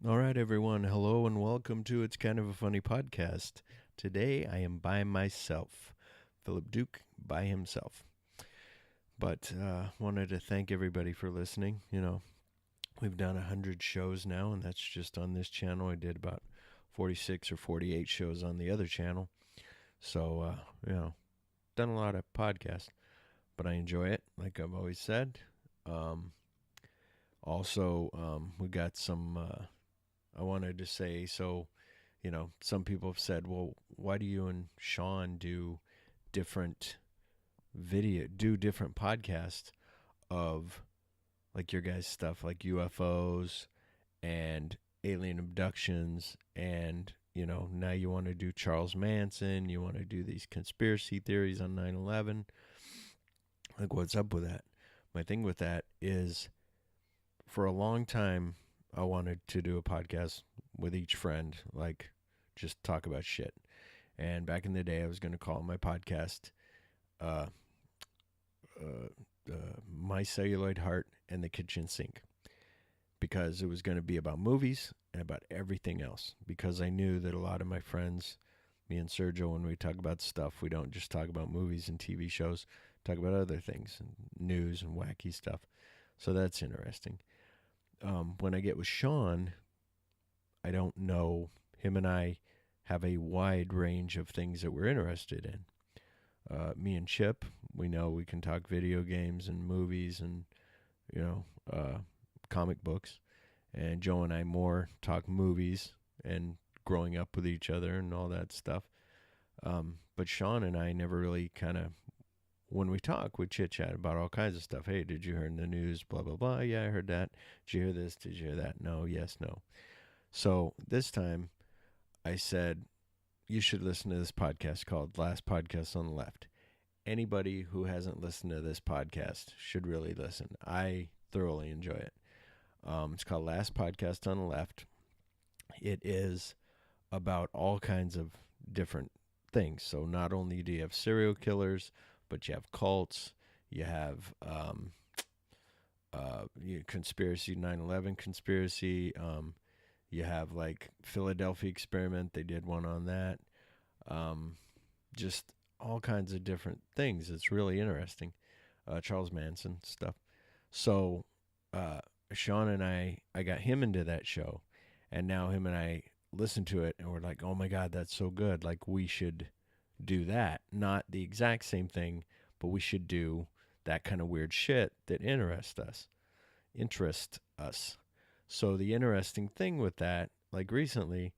All right, everyone. Hello and welcome to It's Kind of a Funny Podcast. Today I am by myself. Philip Duke by himself. But wanted to thank everybody for listening. We've done 100 shows now, and that's just on this channel. I did about 46 or 48 shows on the other channel. So, done a lot of podcasts, but I enjoy it, like I've always said. Um, we got some. I wanted to say so. Some people have said, "Well, why do you and Shawn different do different podcasts of like your guys' stuff, like UFOs and alien abductions, and now you want to do Charles Manson, you want to do these conspiracy theories on 9/11. Like, what's up with that?" My thing with that is, for a long time, I wanted to do a podcast with each friend, like just talk about shit. And back in the day, I was going to call my podcast uh, uh, My Celluloid Heart and the Kitchen Sink, because it was going to be about movies and about everything else. Because I knew that a lot of my friends, me and Sergio, when we talk about stuff, we don't just talk about movies and TV shows, talk about other things, and news and wacky stuff. So that's interesting. When I get with Shawn, I don't know. Him and I have a wide range of things that we're interested in. Me and Chip, we know we can talk video games and movies and, you know, uh, comic books. And Joe and I more talk movies and growing up with each other and all that stuff. But Shawn and I never really kind of, when we talk, we chit chat about all kinds of stuff. Hey, did you hear in the news? Blah, blah, blah. Yeah, I heard that. Did you hear this? Did you hear that? No, yes, no. So this time I said, you should listen to this podcast called Last Podcast on the Left. Anybody who hasn't listened to this podcast should really listen. I thoroughly enjoy it. It's called Last Podcast on the Left. It is about all kinds of different things. So not only do you have serial killers, but you have cults, you have conspiracy, 9/11 conspiracy. You have like Philadelphia experiment. They did one on that. Just all kinds of different things. It's really interesting. Charles Manson stuff. So uh, Shawn and I got him into that show, and now him and I listen to it, and we're like, oh my god, that's so good. Like, we should do that. Not the exact same thing, but we should do that kind of weird shit that interest us. So the interesting thing with that, like recently,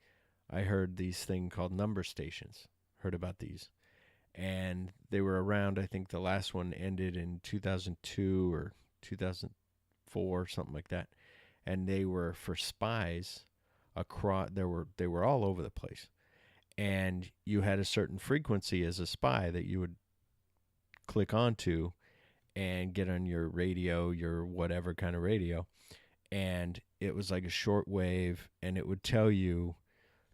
I heard these thing called number stations. Heard about these, and they were around. I think the last one ended in 2002 or 2004, something like that. And they were for spies across. They were all over the place, and you had a certain frequency as a spy that you would click onto and get on your radio, your whatever kind of radio, and it was like a short wave, and it would tell you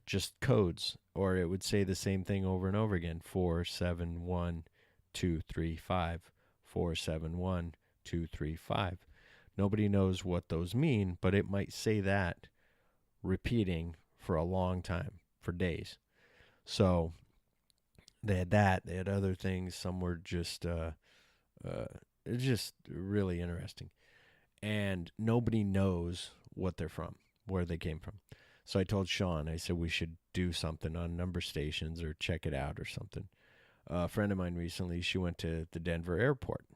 just codes, or it would say the same thing over and over again: 471-235, 471-235. Nobody knows what those mean, but it might say that repeating for a long time, for days. So they had that. They had other things. Some were it's just really interesting. And nobody knows what they're from, where they came from. So I told Shawn, I said we should do something on number stations or check it out or something. A friend of mine recently, she went to the Denver airport.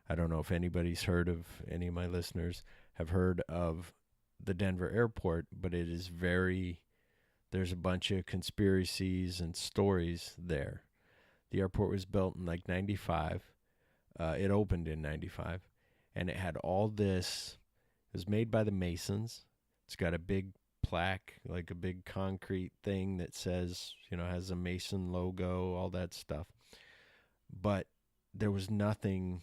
I don't know if anybody's heard of, any of my listeners have heard of the Denver airport, but it is there's a bunch of conspiracies and stories there. The airport was built in like 95. It opened in 95. And it had all this. It was made by the Masons. It's got a big plaque, like a big concrete thing that says, has a Mason logo, all that stuff. But there was nothing,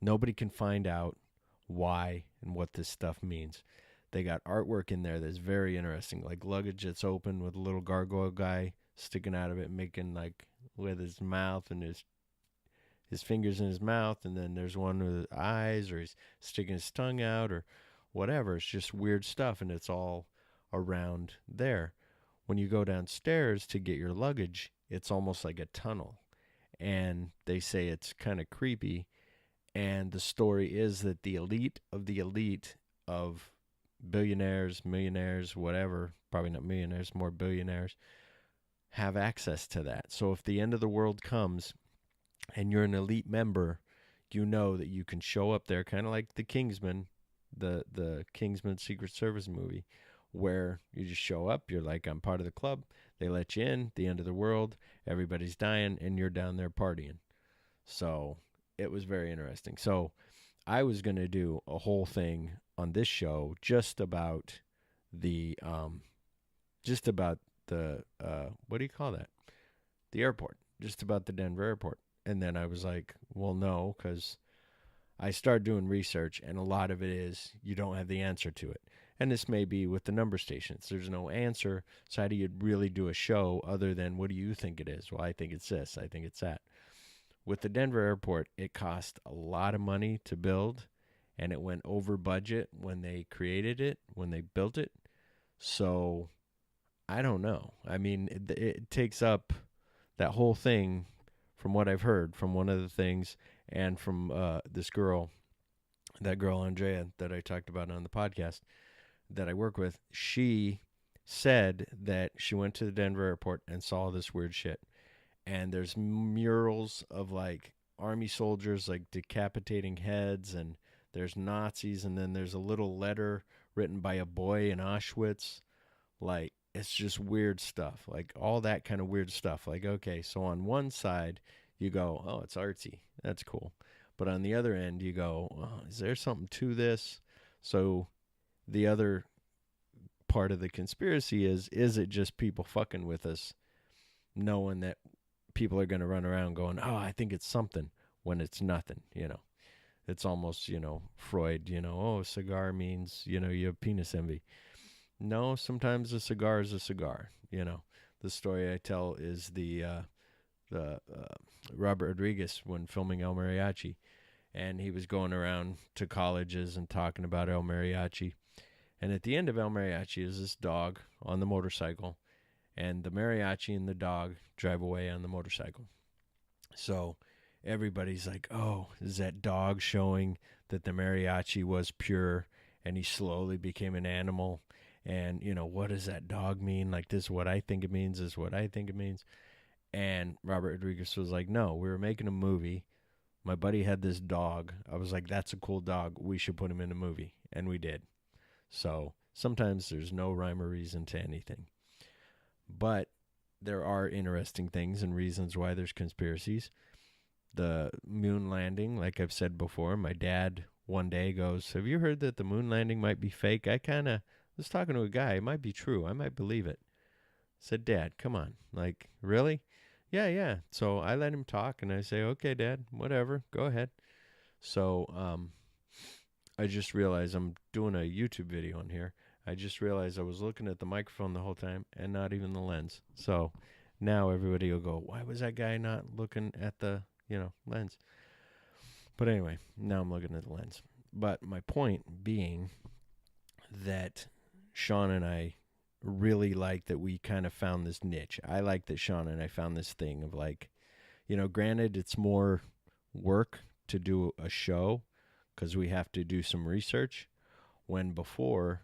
nobody can find out why and what this stuff means. They got artwork in there that's very interesting, like luggage that's open with a little gargoyle guy sticking out of it, making like with his mouth and his fingers in his mouth, and then there's one with eyes, or he's sticking his tongue out, or whatever. It's just weird stuff, and it's all around there. When you go downstairs to get your luggage, it's almost like a tunnel. And they say it's kind of creepy. And the story is that the elite of billionaires, millionaires, whatever, probably not millionaires, more billionaires, have access to that. So if the end of the world comes and you're an elite member, you know that you can show up there, kind of like the Kingsman, the Kingsman Secret Service movie, where you just show up. You're like, I'm part of the club. They let you in. The end of the world, everybody's dying, and you're down there partying. So it was very interesting. So I was gonna do a whole thing on this show just about the what do you call that? The airport, just about the Denver airport. And then I was like, well, no, because I started doing research, and a lot of it is you don't have the answer to it. And this may be with the number stations. There's no answer. So how do you really do a show other than what do you think it is? Well, I think it's this. I think it's that. With the Denver airport, it cost a lot of money to build, and it went over budget when they created it, when they built it. So I don't know. I mean, it takes up that whole thing from what I've heard from one of the things and from this girl, that girl Andrea that I talked about on the podcast that I work with. She said that she went to the Denver airport and saw this weird shit. And there's murals of like army soldiers like decapitating heads, and there's Nazis, and then there's a little letter written by a boy in Auschwitz. Like, it's just weird stuff, like all that kind of weird stuff. Like, okay, so on one side you go, oh, it's artsy, that's cool, but on the other end you go, oh, is there something to this? So the other part of the conspiracy is it just people fucking with us, knowing that people are going to run around going, oh, I think it's something, when it's nothing, It's almost, Freud, oh, cigar means, you have penis envy. No, sometimes a cigar is a cigar, The story I tell is the Robert Rodriguez when filming El Mariachi, and he was going around to colleges and talking about El Mariachi. And at the end of El Mariachi is this dog on the motorcycle, and the mariachi and the dog drive away on the motorcycle. So everybody's like, oh, is that dog showing that the mariachi was pure and he slowly became an animal? And, what does that dog mean? Like, this is what I think it means, this is what I think it means. And Robert Rodriguez was like, no, we were making a movie. My buddy had this dog. I was like, that's a cool dog. We should put him in a movie. And we did. So sometimes there's no rhyme or reason to anything. But there are interesting things and reasons why there's conspiracies. The moon landing, like I've said before, my dad one day goes, have you heard that the moon landing might be fake? I kind of was talking to a guy. It might be true. I might believe it. I said, Dad, come on. Like, really? Yeah. So I let him talk, and I say, okay, Dad, whatever. Go ahead. So I just realized I'm doing a YouTube video on here. I just realized I was looking at the microphone the whole time and not even the lens. So now everybody will go, why was that guy not looking at the, lens? But anyway, now I'm looking at the lens. But my point being that Shawn and I really like that we kind of found this niche. I like that Shawn and I found this thing of like, granted it's more work to do a show because we have to do some research, when before,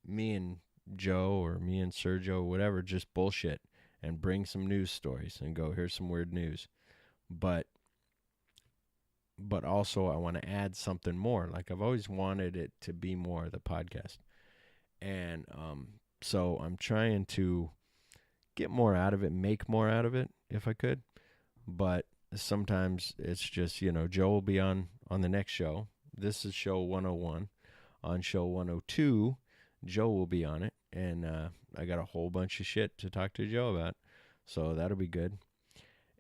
me and Joe or me and Sergio or whatever just bullshit and bring some news stories and go, here's some weird news. But also I want to add something more. Like, I've always wanted it to be more of the podcast. And so I'm trying to get more out of it, make more out of it if I could. But sometimes it's just, Joe will be on the next show. This is show 101. On show 102, Joe will be on it. And I got a whole bunch of shit to talk to Joe about. So that'll be good.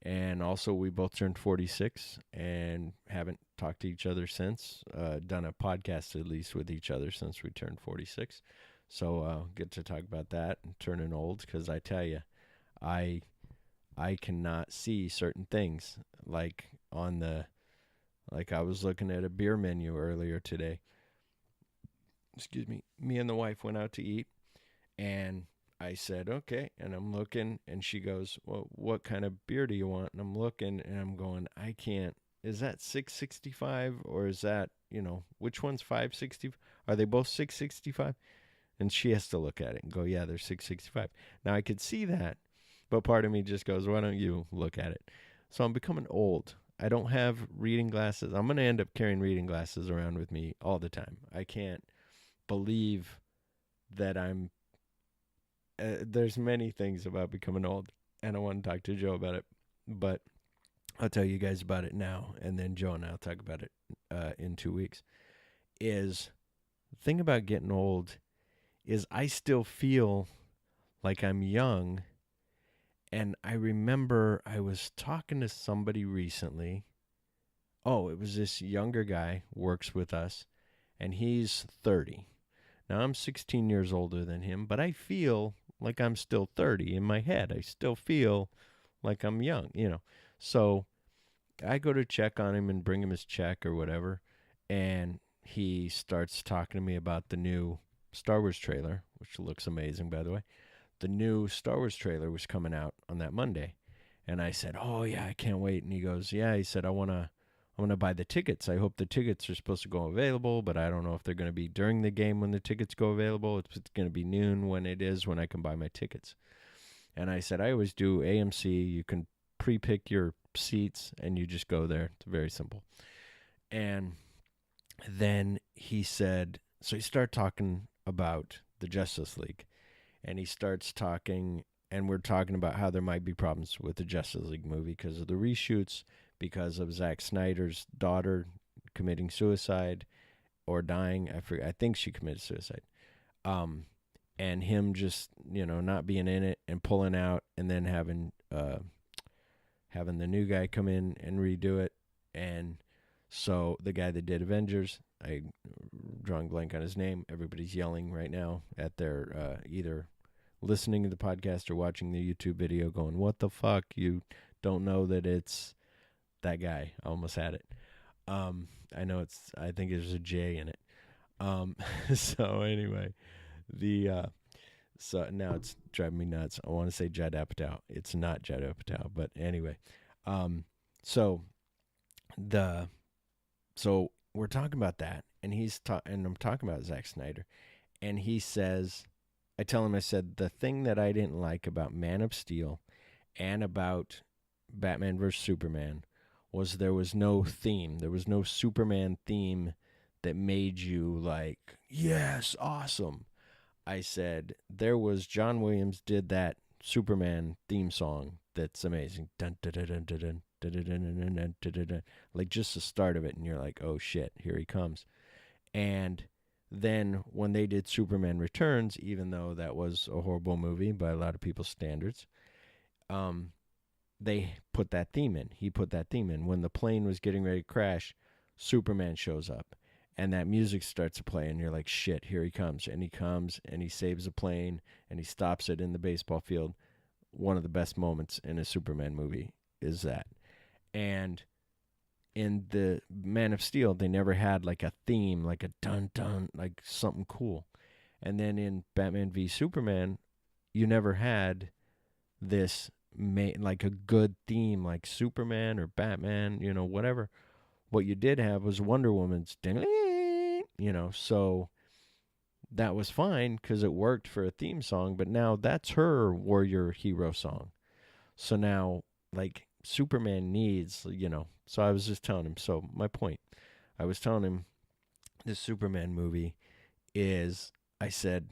And also, we both turned 46 and haven't talked to each other since. Done a podcast at least with each other since we turned 46. So get to talk about that and turning old, because I tell you, I cannot see certain things. Like I was looking at a beer menu earlier today. Excuse me. Me and the wife went out to eat, And I said, okay. And I'm looking, and she goes, well, what kind of beer do you want? And I'm looking, and I'm going, I can't. Is that 665 or is that, which one's 560? Are they both 665? And she has to look at it and go, yeah, they're 665. Now I could see that, but part of me just goes, why don't you look at it? So I'm becoming old. I don't have reading glasses. I'm going to end up carrying reading glasses around with me all the time. I can't believe that there's many things about becoming old, and I want to talk to Joe about it, but I'll tell you guys about it now, and then Joe and I'll talk about it in 2 weeks. Is the thing about getting old is I still feel like I'm young, and I remember I was talking to somebody recently. Oh, it was this younger guy, works with us, and he's 30. Now, I'm 16 years older than him, but I feel like I'm still 30 in my head. I still feel like I'm young. So I go to check on him and bring him his check or whatever, and he starts talking to me about the new Star Wars trailer, which looks amazing, by the way. The new Star Wars trailer was coming out on that Monday. And I said, oh, yeah, I can't wait. And he goes, yeah, he said, I want to buy the tickets. I hope the tickets are supposed to go available, but I don't know if they're going to be during the game when the tickets go available. It's going to be noon when I can buy my tickets. And I said, I always do AMC. You can pre-pick your seats and you just go there. It's very simple. And then he said, so he started talking about the Justice League. And he starts talking, and we're talking about how there might be problems with the Justice League movie because of the reshoots, because of Zack Snyder's daughter committing suicide or dying. I think she committed suicide. And him just, not being in it and pulling out, and then having the new guy come in and redo it. And so the guy that did Avengers, I drawing blank on his name. Everybody's yelling right now at their either listening to the podcast or watching the YouTube video going, what the fuck? You don't know that it's that guy. I almost had it. I think there's a J in it. So anyway, so now it's driving me nuts. I want to say Judd Apatow. It's not Judd Apatow, but anyway. So we're talking about that, and and I'm talking about Zack Snyder, and he says, I tell him, I said, the thing that I didn't like about Man of Steel and about Batman vs. Superman was there was no theme. There was no Superman theme that made you like, yes, awesome. I said, there was John Williams did that Superman theme song that's amazing. Dun, dun, dun, dun, dun, dun, dun, dun, dun, dun, dun, dun, dun. Like just the start of it, and you're like, oh shit, here he comes. And then when they did Superman Returns, even though that was a horrible movie by a lot of people's standards, they put that theme in. He put that theme in. When the plane was getting ready to crash, Superman shows up, and that music starts to play, and you're like, shit, here he comes. And he comes, and he saves the plane, and he stops it in the baseball field. One of the best moments in a Superman movie is that. And in the Man of Steel, they never had like a theme, like a dun-dun, like something cool. And then in Batman v Superman, you never had this like a good theme like Superman or Batman, whatever. What you did have was Wonder Woman's, so that was fine because it worked for a theme song, but now that's her warrior hero song. So now, like, Superman needs, so I was just telling him, so my point, I was telling him this Superman movie is, I said,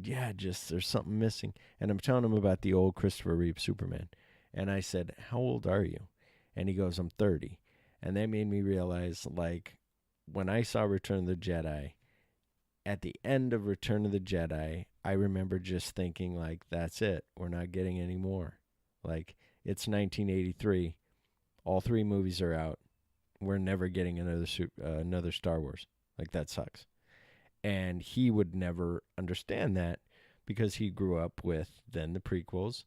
yeah, just there's something missing. And I'm telling him about the old Christopher Reeve Superman. And I said, how old are you? And he goes, I'm 30. And that made me realize, like, when I saw Return of the Jedi, at the end of Return of the Jedi, I remember just thinking, like, that's it. We're not getting any more. Like, it's 1983. All three movies are out. We're never getting another Star Wars. Like, that sucks. And he would never understand that because he grew up with then the prequels,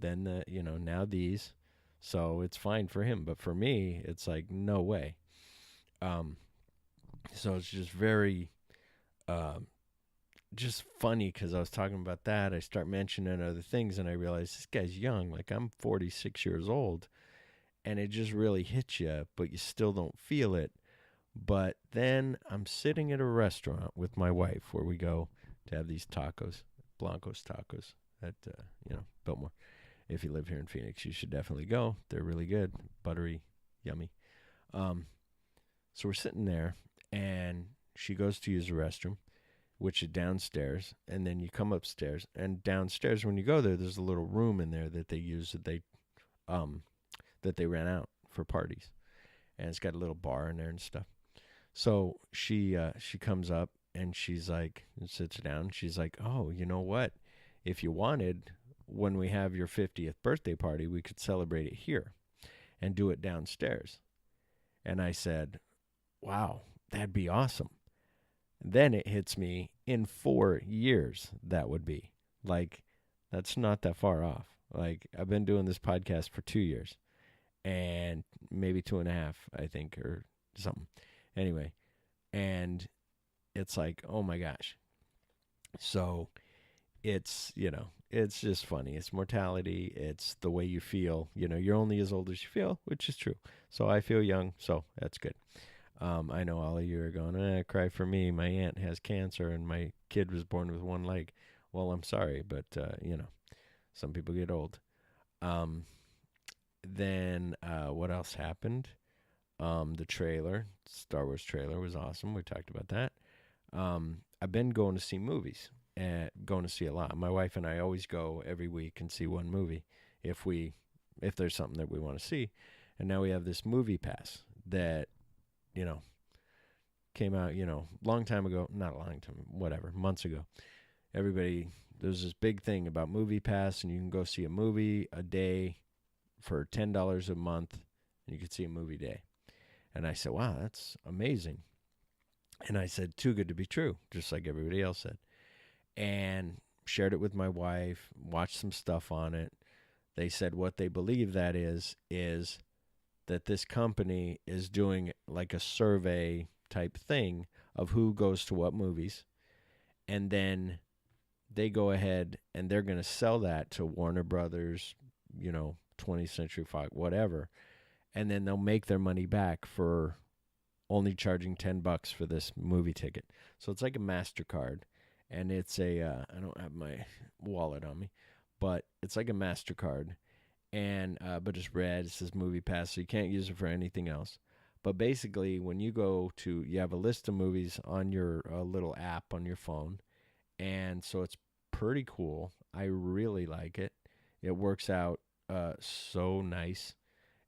then the, now these. So it's fine for him. But for me, it's like, no way. So it's just very just funny because I was talking about that. I start mentioning other things, and I realize this guy's young. Like, I'm 46 years old, and it just really hits you, but you still don't feel it. But then I'm sitting at a restaurant with my wife where we go to have these tacos, Blanco's tacos at Biltmore. If you live here in Phoenix, you should definitely go. They're really good, buttery, yummy. Um, so we're sitting there, and she goes to use the restroom, which is downstairs, and then you come upstairs, and downstairs when you go there, there's a little room in there that they use um that they rent out for parties, and it's got a little bar in there and stuff. So she comes up and she's like, and sits down. She's like, oh, you know what? If you wanted, when we have your 50th birthday party, we could celebrate it here and do it downstairs. And I said, wow, that'd be awesome. Then it hits me, in 4 years, that would be. Like, that's not that far off. Like, I've been doing this podcast for 2 years and maybe 2.5, I think, or something. Anyway, and it's like, oh my gosh. So it's just funny. It's mortality. It's the way you feel. You're only as old as you feel, which is true. So I feel young, so that's good. I know all of you are going, cry for me. My aunt has cancer and my kid was born with one leg. Well, I'm sorry, but, some people get old. Then what else happened? The trailer, Star Wars trailer was awesome. We talked about that. I've been going to see movies and going to see a lot. My wife and I always go every week and see one movie if there's something that we want to see. And now we have this Moviepass that, came out, long time ago, not a long time, whatever, months ago. There's this big thing about Moviepass, and you can go see a movie a day for $10 a month, and you can see a movie a day. And I said, wow, that's amazing. And I said, too good to be true, just like everybody else said. And shared it with my wife, watched some stuff on it. They said what they believe that is that this company is doing like a survey type thing of who goes to what movies. And then they go ahead and they're going to sell that to Warner Brothers, 20th Century Fox, whatever. And then they'll make their money back for only charging $10 for this movie ticket. So it's like a MasterCard. And it's I don't have my wallet on me, but it's like a MasterCard. And but it's red. It says Moviepass, so you can't use it for anything else. But basically, when you you have a list of movies on your little app on your phone, and so it's pretty cool. I really like it. It works out so nice,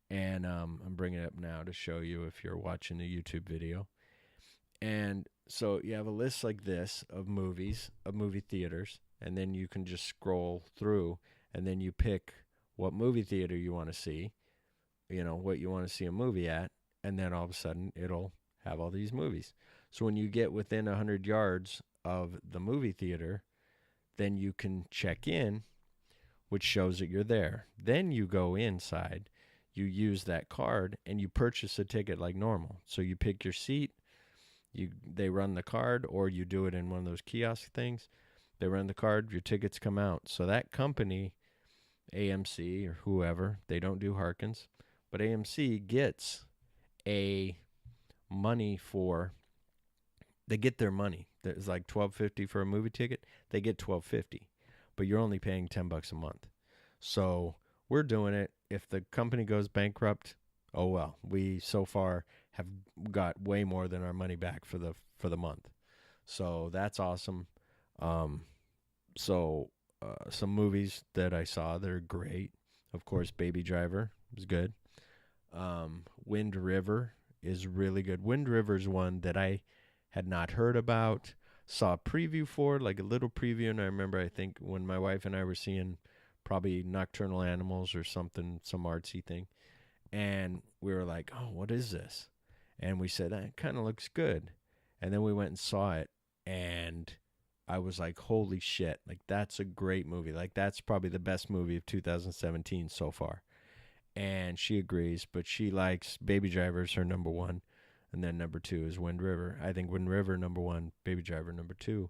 and I'm bringing it up now to show you if you're watching the YouTube video. And so you have a list like this of movies, of movie theaters, and then you can just scroll through, and then you pick what movie theater you want to see, what you want to see a movie at, and then all of a sudden it'll have all these movies. So when you get within 100 yards of the movie theater, then you can check in, which shows that you're there. Then you go inside, you use that card, and you purchase a ticket like normal. So you pick your seat, they run the card, or you do it in one of those kiosk things. They run the card, your tickets come out. So that company, AMC or whoever, they don't do Harkins, but AMC gets they get their money. It's like $12.50 for a movie ticket. They get $12.50, but you're only paying $10 a month. So we're doing it. If the company goes bankrupt, oh well. We so far have got way more than our money back for the month. So that's awesome. Some movies that I saw that are great. Of course, Baby Driver was good. Wind River is really good. Wind River is one that I had not heard about. Saw a preview for, like a little preview, and I remember, I think, when my wife and I were seeing probably Nocturnal Animals or something, some artsy thing, and we were like, oh, what is this? And we said, that kind of looks good. And then we went and saw it, and I was like, holy shit, like that's a great movie. Like that's probably the best movie of 2017 so far. And she agrees, but she likes Baby Driver is her number one. And then number two is Wind River. I think Wind River, number one, Baby Driver, number two.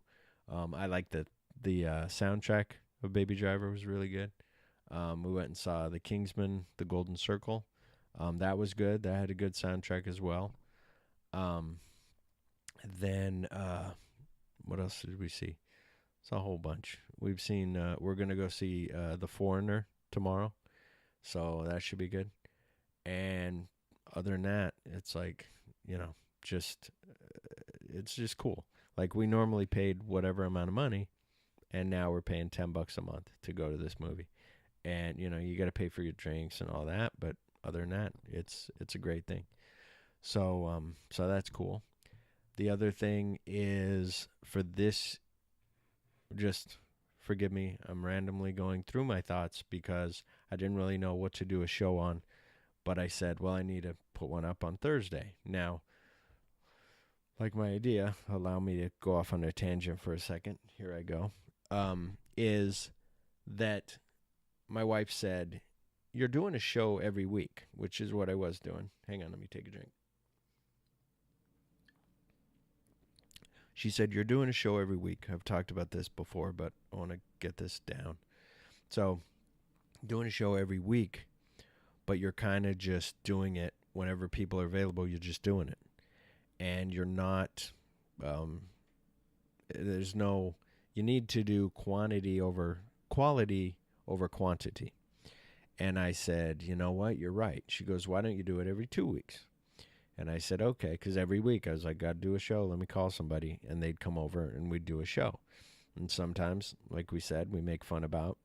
I like the soundtrack of Baby Driver was really good. We went and saw The Kingsman, The Golden Circle. That was good. That had a good soundtrack as well. Um, then what else did we see? It's a whole bunch. We've seen. We're gonna go see The Foreigner tomorrow, so that should be good. And other than that, it's like, just it's just cool. Like, we normally paid whatever amount of money, and now we're paying $10 a month to go to this movie. And you got to pay for your drinks and all that, but other than that, it's a great thing. So that's cool. The other thing is, for this, just forgive me, I'm randomly going through my thoughts because I didn't really know what to do a show on, but I said, well, I need to put one up on Thursday. Now, like, my idea, allow me to go off on a tangent for a second. Here I go. Is that my wife said, you're doing a show every week, which is what I was doing. Hang on, let me take a drink. She said, you're doing a show every week. I've talked about this before, but I want to get this down. So, doing a show every week, but you're kind of just doing it whenever people are available. You're just doing it. And you're not, there's no, you need to do quality over quantity. And I said, you know what, you're right. She goes, why don't you do it every 2 weeks? And I said, okay, because every week I was like, got to do a show. Let me call somebody. And they'd come over and we'd do a show. And sometimes, like we said, we make fun about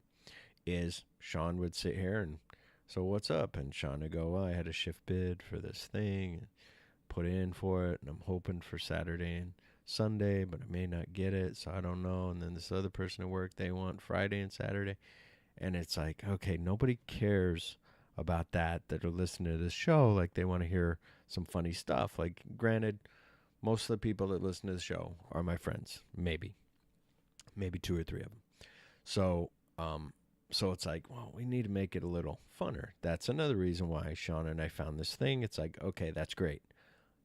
is Shawn would sit here and, so what's up? And Shawn would go, well, I had a shift bid for this thing, put in for it, and I'm hoping for Saturday and Sunday, but I may not get it, so I don't know. And then this other person at work, they want Friday and Saturday. And it's like, okay, nobody cares about that are listening to this show. Like, they want to hear some funny stuff. Like, granted, most of the people that listen to the show are my friends. Maybe 2 or 3 of them. So it's like, well, we need to make it a little funner. That's another reason why Shawn and I found this thing. It's like, okay, that's great.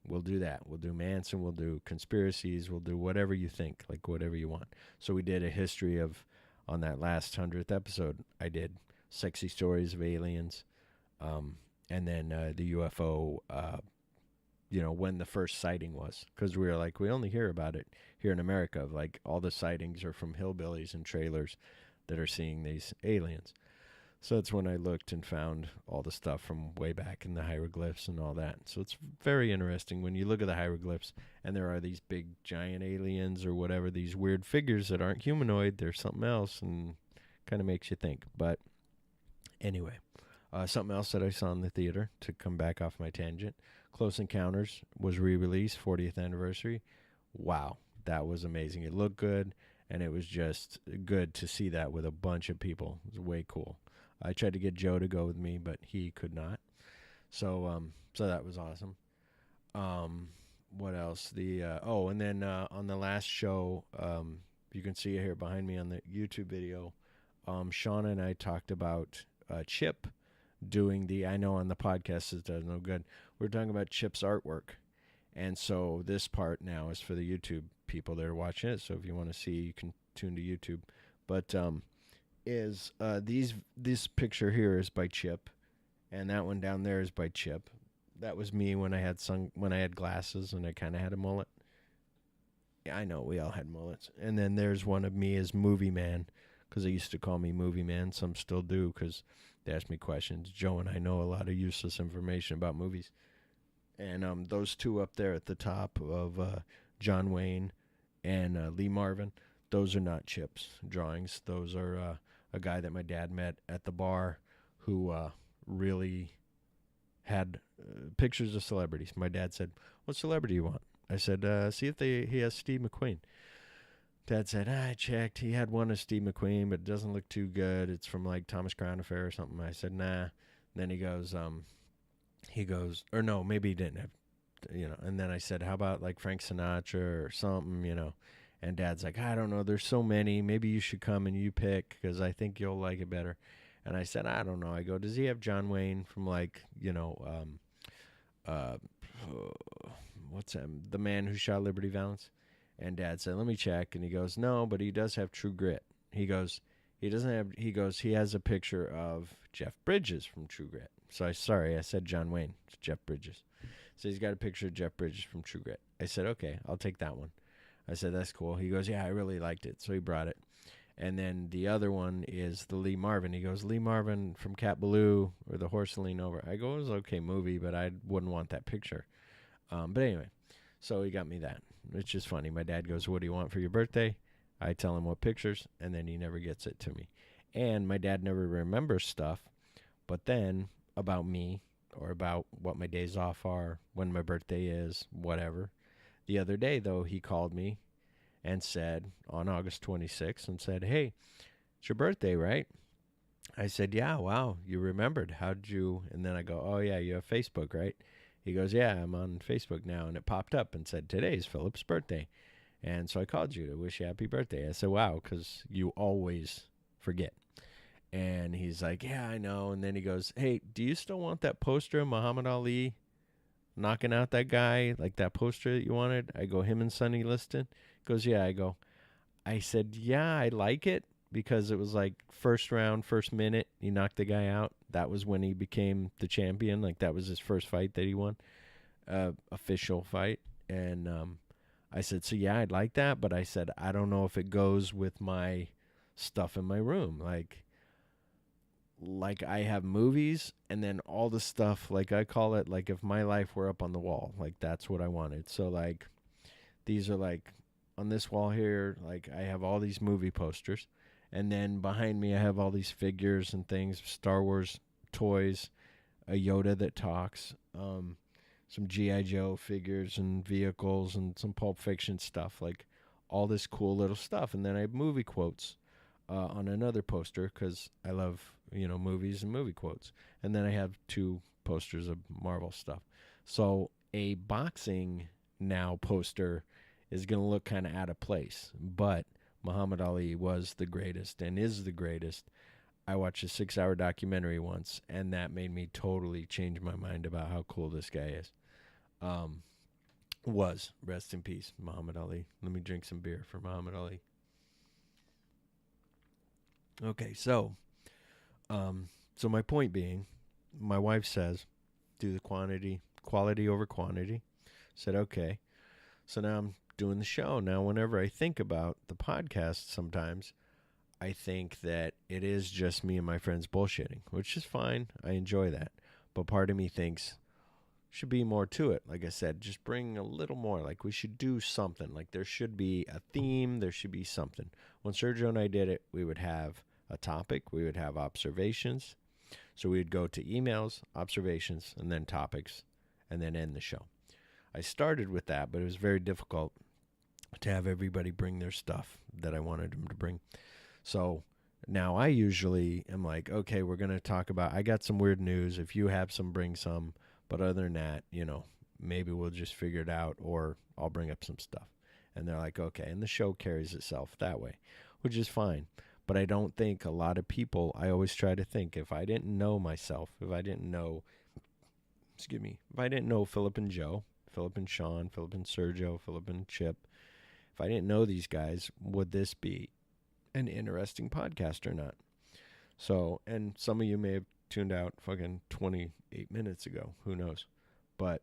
We'll do that. We'll do Manson. We'll do Conspiracies. We'll do whatever you think, like whatever you want. So we did a history of, on that last 100th episode, I did sexy stories of aliens, and then the UFO, when the first sighting was. Because we were like, we only hear about it here in America. Like, all the sightings are from hillbillies and trailers that are seeing these aliens. So that's when I looked and found all the stuff from way back in the hieroglyphs and all that. So it's very interesting when you look at the hieroglyphs and there are these big giant aliens or whatever, these weird figures that aren't humanoid, they're something else, and kind of makes you think. But anyway, something else that I saw in the theater, to come back off my tangent, Close Encounters was re-released, 40th anniversary. Wow, that was amazing. It looked good, and it was just good to see that with a bunch of people. It was way cool. I tried to get Joe to go with me, but he could not. So that was awesome. What else? And then on the last show, you can see it here behind me on the YouTube video. Shawn and I talked about Chip doing I know on the podcast it does no good. We're talking about Chip's artwork. And so this part now is for the YouTube people that are watching it. So if you want to see, you can tune to YouTube. But this picture here is by Chip, and that one down there is by Chip. That was me when I had glasses and I kind of had a mullet. Yeah, I know we all had mullets. And then there's one of me as Movie Man, because they used to call me Movie Man. Some still do because they ask me questions. Joe and I know a lot of useless information about movies. And those two up there at the top of John Wayne and Lee Marvin, those are not Chip's drawings. Those are a guy that my dad met at the bar who really had pictures of celebrities. My dad said, what celebrity do you want? I said, see if he has Steve McQueen. Dad said, I checked. He had one of Steve McQueen, but it doesn't look too good. It's from like Thomas Crown Affair or something. I said, nah. And then he goes, or no, maybe he didn't have, And then I said, how about like Frank Sinatra or something, And Dad's like, I don't know. There's so many. Maybe you should come and you pick because I think you'll like it better. And I said, I don't know. I go, does he have John Wayne from like, what's him? The Man Who Shot Liberty Valance? And Dad said, let me check. And he goes, no, but he does have True Grit. He goes, he has a picture of Jeff Bridges from True Grit. So I said John Wayne. It's Jeff Bridges. So he's got a picture of Jeff Bridges from True Grit. I said, okay, I'll take that one. I said, that's cool. He goes, yeah, I really liked it. So he brought it. And then the other one is the Lee Marvin. He goes, Lee Marvin from Cat Ballou or The Horse Lean Over. I go, it was an okay movie, but I wouldn't want that picture. But anyway, so he got me that. It's just funny. My dad goes, what do you want for your birthday? I tell him what pictures, and then he never gets it to me. And my dad never remembers stuff, but then about me or about what my days off are, when my birthday is, whatever. The other day, though, he called me and said on August 26th and said, hey, it's your birthday, right? I said, yeah, wow, you remembered. How'd you? And then I go, oh, yeah, you have Facebook, right? He goes, yeah, I'm on Facebook now. And it popped up and said, today's Philip's birthday. And so I called you to wish you happy birthday. I said, wow, because you always forget. And he's like, yeah, I know. And then he goes, hey, do you still want that poster of Muhammad Ali knocking out that guy, like that poster that you wanted? I go, him and Sonny Liston? He goes, yeah. I said, yeah, I like it because it was like first round, first minute, he knocked the guy out. That was when he became the champion. Like that was his first fight that he won, official fight. And I said, so yeah, I'd like that. But I said, I don't know if it goes with my stuff in my room. Like I have movies and then all the stuff, like I call it, like if my life were up on the wall, like that's what I wanted. So like these are like on this wall here, like I have all these movie posters. And then behind me, I have all these figures and things, Star Wars toys, a Yoda that talks, some G.I. Joe figures and vehicles and some Pulp Fiction stuff, like all this cool little stuff. And then I have movie quotes on another poster because I love, movies and movie quotes. And then I have 2 posters of Marvel stuff. So a boxing now poster is going to look kind of out of place. But Muhammad Ali was the greatest and is the greatest. I watched a 6-hour documentary once, and that made me totally change my mind about how cool this guy is. Rest in peace, Muhammad Ali. Let me drink some beer for Muhammad Ali. Okay, so my point being, my wife says, do the quality over quantity. Said, okay. So now I'm doing the show. Now, whenever I think about the podcast, sometimes I think that it is just me and my friends bullshitting, which is fine. I enjoy that. But part of me thinks should be more to it. Like I said, just bring a little more. Like we should do something. Like there should be a theme. There should be something. When Sergio and I did it, we would have a topic. We would have observations. So we'd go to emails, observations, and then topics, and then end the show. I started with that, but it was very difficult to have everybody bring their stuff that I wanted them to bring. So now I usually am like, okay, we're going to talk about, I got some weird news. If you have some, bring some. But other than that, maybe we'll just figure it out or I'll bring up some stuff. And they're like, okay. And the show carries itself that way, which is fine. But I don't think a lot of people, I always try to think, if I didn't know myself, if I didn't know Philip and Joe, Philip and Shawn, Philip and Sergio, Philip and Chip, if I didn't know these guys, would this be an interesting podcast or not? So, and some of you may have tuned out fucking 28 minutes ago. Who knows? But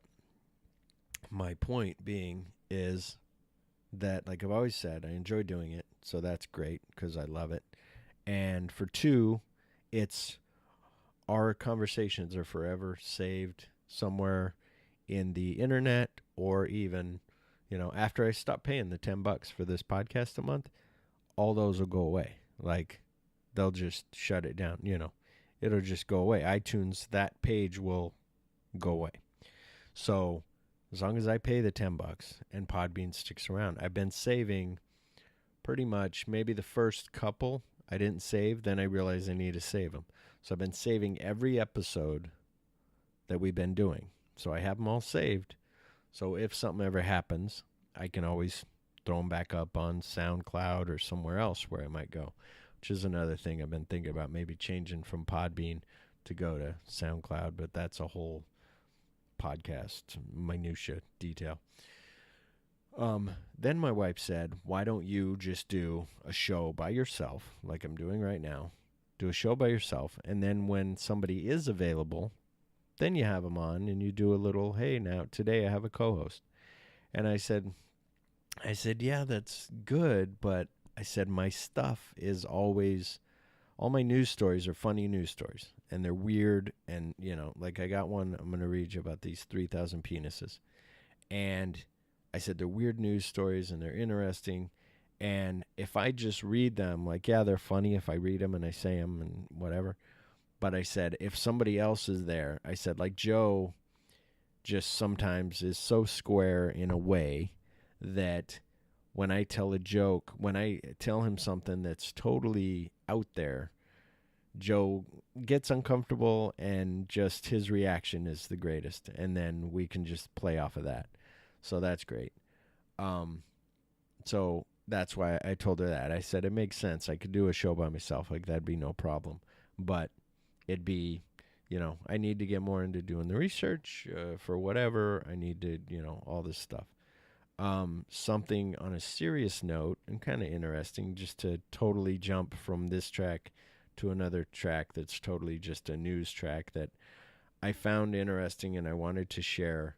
my point being is that, like I've always said, I enjoy doing it. So that's great because I love it. And for 2, it's our conversations are forever saved somewhere in the internet or even, after I stop paying the $10 for this podcast a month, all those will go away. Like they'll just shut it down, it'll just go away. iTunes, that page will go away. So as long as I pay the $10 and Podbean sticks around, I've been saving pretty much maybe the first couple I didn't save. Then I realized I need to save them. So I've been saving every episode that we've been doing. So I have them all saved. So if something ever happens, I can always throw them back up on SoundCloud or somewhere else where I might go, which is another thing I've been thinking about, maybe changing from Podbean to go to SoundCloud, but that's a whole podcast minutia detail. Then my wife said, why don't you just do a show by yourself, like I'm doing right now? Do a show by yourself, and then when somebody is available, then you have them on and you do a little, hey, now today I have a co-host. And I said, yeah, that's good, but I said my stuff is always, all my news stories are funny news stories, and they're weird, and like I got one I'm going to read you about these 3,000 penises. And I said they're weird news stories and they're interesting. And if I just read them, like, yeah, they're funny if I read them and I say them and whatever. But I said, if somebody else is there, I said, like Joe just sometimes is so square in a way that when I tell a joke, when I tell him something that's totally out there, Joe gets uncomfortable and just his reaction is the greatest. And then we can just play off of that. So that's great. So that's why I told her that. I said it makes sense. I could do a show by myself. Like, that'd be no problem. But it'd be, I need to get more into doing the research for whatever. I need to, all this stuff. Something on a serious note and kind of interesting, just to totally jump from this track to another track that's totally just a news track that I found interesting and I wanted to share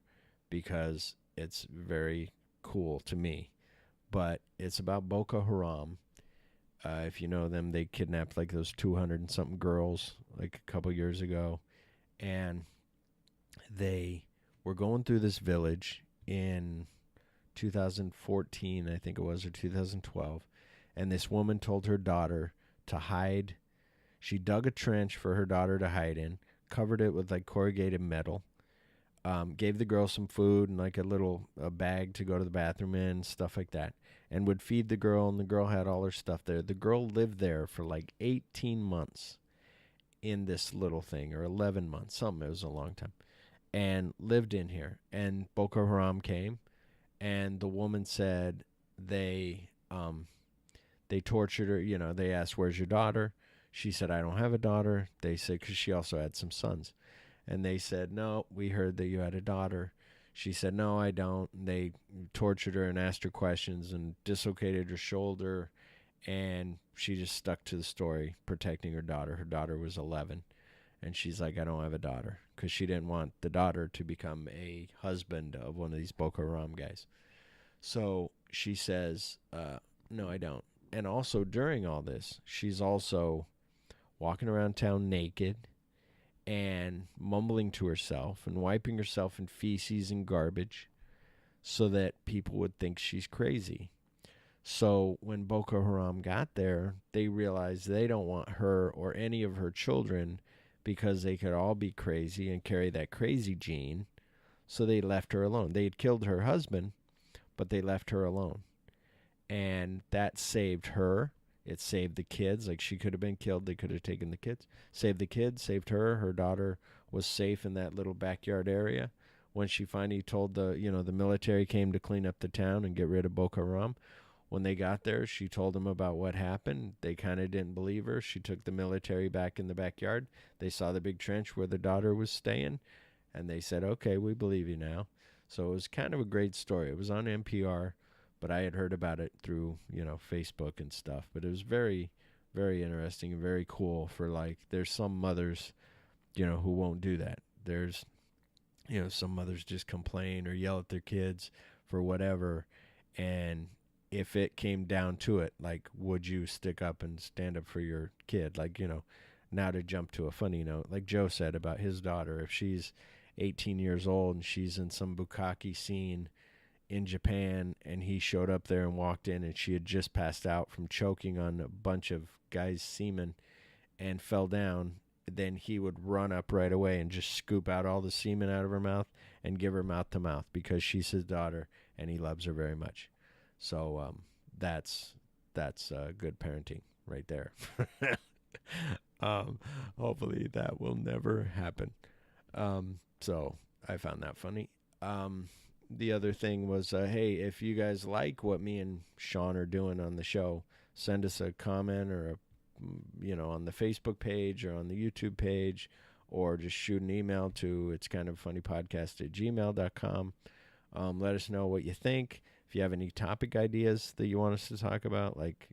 because it's very cool to me. But it's about Boka Horam. If you know them, they kidnapped like those 200 and something girls like a couple years ago. And they were going through this village in 2014, I think it was, or 2012. And this woman told her daughter to hide. She dug a trench for her daughter to hide in, covered it with like corrugated metal, gave the girl some food and like a bag to go to the bathroom in, stuff like that, and would feed the girl, and the girl had all her stuff there. The girl lived there for like 18 months in this little thing, or 11 months, something. It was a long time, and lived in here. And Boko Haram came, and the woman said they tortured her. They asked, where's your daughter? She said, I don't have a daughter. They said, because she also had some sons. And they said, no, we heard that you had a daughter. She said, no, I don't. And they tortured her and asked her questions and dislocated her shoulder. And she just stuck to the story, protecting her daughter. Her daughter was 11. And she's like, I don't have a daughter, because she didn't want the daughter to become a husband of one of these Boko Haram guys. So she says, no, I don't. And also during all this, she's also walking around town naked and mumbling to herself and wiping herself in feces and garbage so that people would think she's crazy. So when Boko Haram got there, they realized they don't want her or any of her children because they could all be crazy and carry that crazy gene. So they left her alone. They had killed her husband, but they left her alone. And that saved her. It saved the kids. Like, she could have been killed. They could have taken the kids. Saved the kids, saved her. Her daughter was safe in that little backyard area. When she finally told the military came to clean up the town and get rid of Boko Haram, when they got there, she told them about what happened. They kind of didn't believe her. She took the military back in the backyard. They saw the big trench where the daughter was staying, and they said, okay, we believe you now. So it was kind of a great story. It was on NPR. But I had heard about it through, Facebook and stuff. But it was very, very interesting and very cool for, like, there's some mothers, who won't do that. There's, some mothers just complain or yell at their kids for whatever. And if it came down to it, like, would you stick up and stand up for your kid? Like, now to jump to a funny note, like Joe said about his daughter, if she's 18 years old and she's in some bukkake scene in Japan, and he showed up there and walked in, and she had just passed out from choking on a bunch of guys' semen and fell down, then he would run up right away and just scoop out all the semen out of her mouth and give her mouth to mouth because she's his daughter and he loves her very much. So that's good parenting right there. Hopefully that will never happen. So I found that funny. The other thing was, hey, if you guys like what me and Shawn are doing on the show, send us a comment or on the Facebook page or on the YouTube page, or just shoot an email to itskindafunnypodcast@gmail.com. Let us know what you think. if you have any topic ideas that you want us to talk about, like,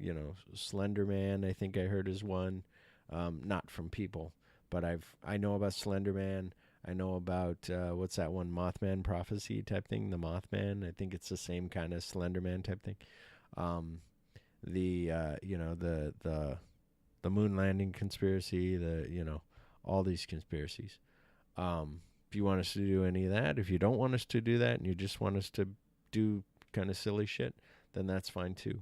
Slender Man, I think I heard is one, not from people, but I know about Slender Man. I know about what's that one, Mothman Prophecy type thing, the Mothman. I think it's the same kind of Slender Man type thing. The moon landing conspiracy, all these conspiracies. If you want us to do any of that, if you don't want us to do that and you just want us to do kind of silly shit, then that's fine too.